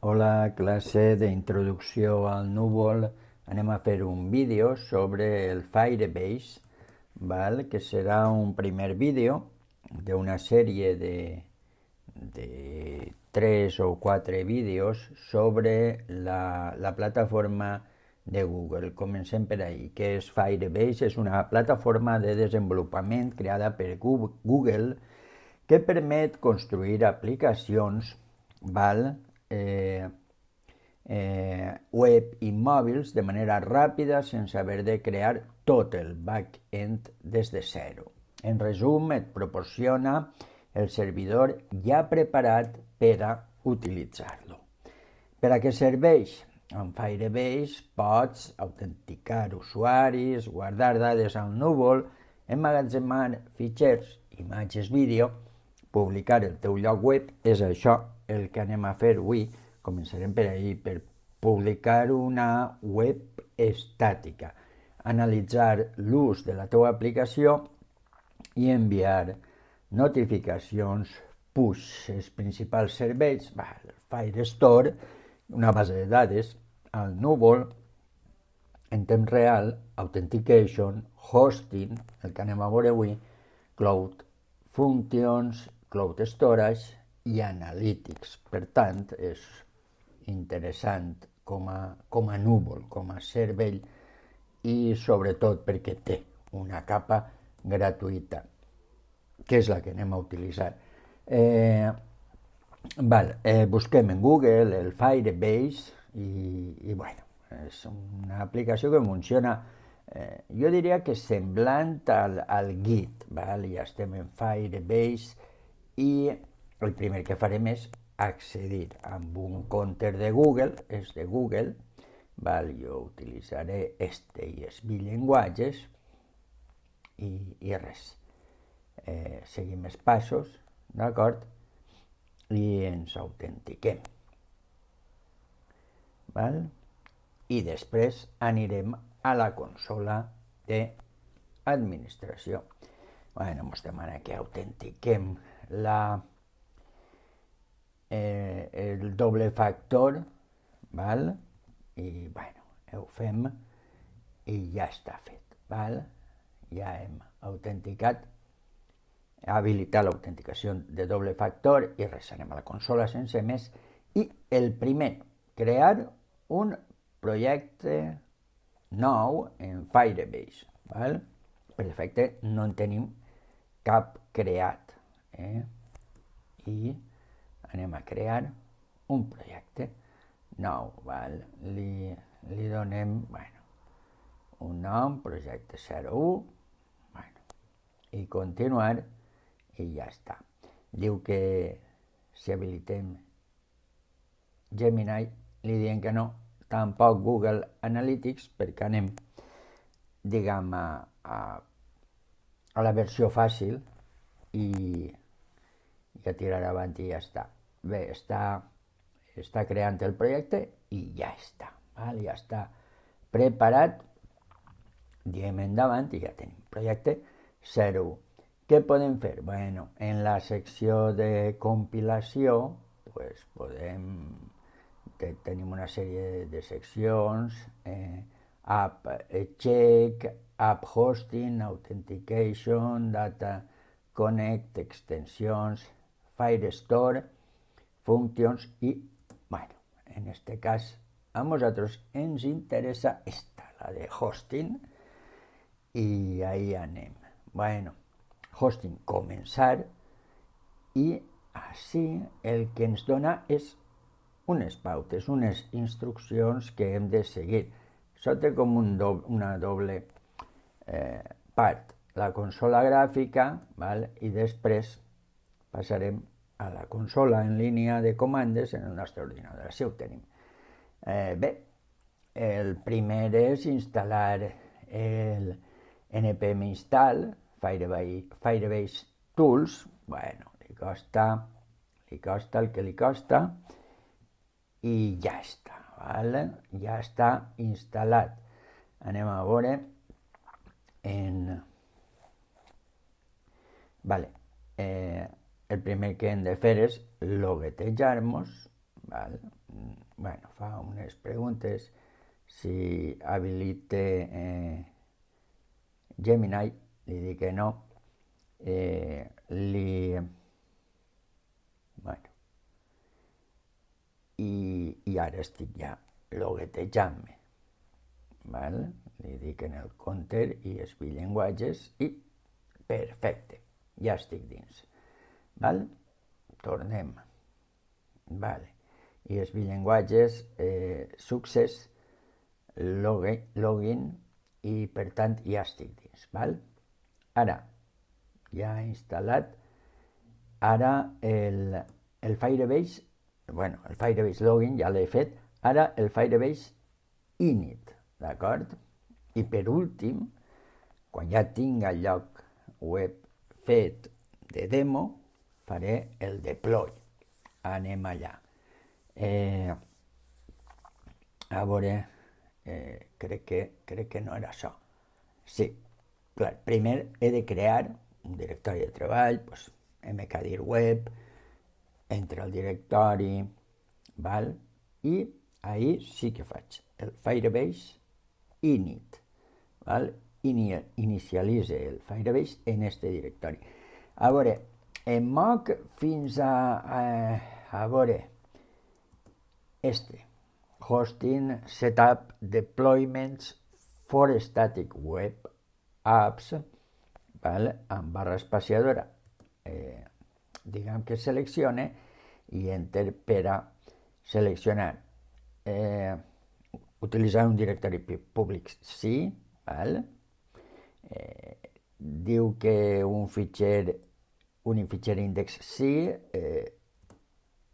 Hola, clase de introducció al núvol. Anem a fer un vídeo sobre el Firebase, ¿vale? Que serà un primer vídeo d'una sèrie de 3 o 4 vídeos sobre la plataforma de Google. Comencem per ahí. Què és Firebase? És una plataforma de desenvolupament creada per Google que permet construir aplicacions, val? Web i mòbils de manera ràpida sense haver de crear tot el back-end des de zero. En resum, et proporciona el servidor ja preparat per a utilitzar-lo. Per a què serveix? Amb Firebase pots autenticar usuaris, guardar dades al núvol, emmagatzemar fitxers, imatges, vídeo, publicar el teu lloc web. És això el que anem a fer avui. Començarem per ahir, per publicar una web estàtica, analitzar l'ús de la teva aplicació i enviar notificacions push. Els principals serveis, el Firestore, una base de dades al núvol, en temps real, authentication, hosting, el que anem a veure avui, cloud functions, cloud storage i analytics. Per tant, és interessant com a núvol, com a servei, i sobretot perquè té una capa gratuïta, que és la que anem a utilitzar. Busquem en Google el Firebase i bueno, és una aplicació que funciona, jo diria que semblant al Git, val? Ja estem en Firebase i el primer que farem és accedir amb un compte de Google, és de Google, val? Jo utilitzaré este ISV llenguatges i res. Seguim els passos, d'acord? I ens autentiquem. Val? I després anirem a la consola d'administració. Bueno, ens demana que autentiquem el doble factor, val? I bueno, ho fem i ja està fet, val? Ja hem autenticat, habilitar l'autenticació de doble factor i res, anem a la consola sense més. I el primer, crear un projecte nou en Firebase, val? Per defecte no en tenim cap creat, i anem a crear un projecte nou, val? Li donem, bueno, un nom, projecte 01, bueno, i continuar, i ja està. Diu que si habilitem Gemini, li diem que no, tampoc Google Analytics, perquè anem, diguem, a la versió fàcil i ja tirar avant i ja està. Bé, està creant el projecte i ja està, val? Ja està preparat. Diem endavant i ja tenim projecte 01. Què podem fer? Bueno, en la secció de compilació pues tenim una sèrie de seccions, app check, app hosting, authentication, data connect, extensions, Firestore, functions i, bueno, en este cas a nosaltres ens interessa esta, la de hosting, i ahí anem. Bueno, hosting, començar, i així el que ens dona és unes pautes, unes instruccions que hem de seguir. Això té com una doble part, la consola gràfica, val? I després passarem a la consola en línia de comandes en el nostre ordinador. Així ho tenim. Bé, el primer és instal·lar el npm install Firebase Tools. Bueno, li costa el que li costa i ja està, val? Ja està instal·lat. Anem a veure vale. El primer que hem de fer és loguetejar-nos, Val? Bueno, fa unes preguntes si habilite Gemini, li dic que no, bueno, i ara estic ja loguetejant-me, val? Li dic en el compte i escric llenguatges i perfecte, ja estic dins, val? Tornem, vale, i escric llenguatges, success, login, i per tant ja estic dins, val? Ara, ja he instal·lat, ara el Firebase, bueno, el Firebase login ja l'he fet, ara el Firebase init, d'acord? I per últim, quan ja tinc el lloc web fet de demo, faré el deploy. Anem allà. A veure, crec que no era això. Sí, clar, primer he de crear un directori de treball, doncs mkdir web, entre el directori, val? I ahir sí que faig el Firebase init, val? Inicialitza el Firebase en este directori. A veure, em moc fins a veure, hosting, setup, deployments for static web apps, val? Amb barra espaciadora, diguem que seleccione i enter per a seleccionar. Utilitzar un directori públic sí, val? Diu que un fitxer índex sí,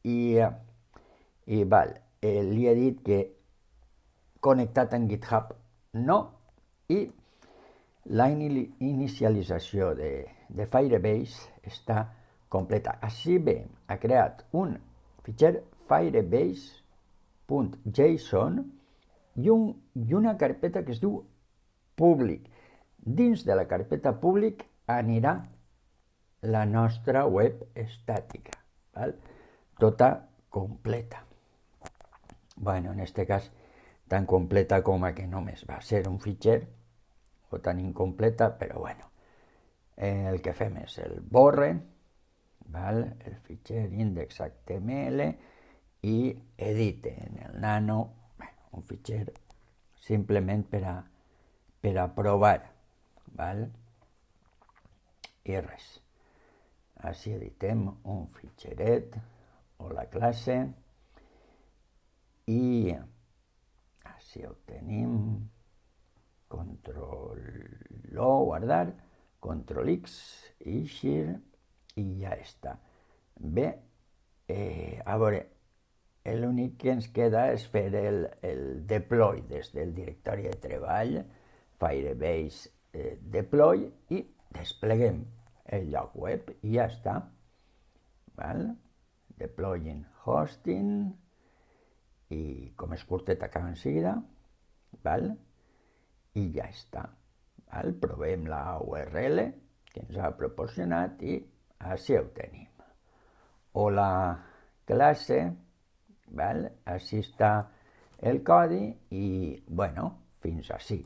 i val, li he dit que connectat amb GitHub no, i la inicialització de Firebase està completa. Així bé, ha creat un fitxer firebase.json i una carpeta que es diu públic. Dins de la carpeta públic anirà la nostra web estàtica, val? Tota completa. Bueno, en este cas, tan completa com a que només va ser un fitxer, o tan incompleta, però bueno, el que fem és el borre, val? El fitxer index.html i edite en el nano, bueno, un fitxer simplement per a provar, val? I res. Així editem un fitxeret o la classe i així ho tenim, control-O, guardar, control X, eixir i ja està. Bé, a veure, l'únic que ens queda és fer el deploy des del directori de treball, Firebase deploy, i despleguem el lloc web i ja està, val? Deploying hosting, i com és curtet acaba en seguida, val? I ja està, val? Provem la URL que ens ha proporcionat i així ho tenim. O la classe, val? Així està el codi i, bueno, fins així.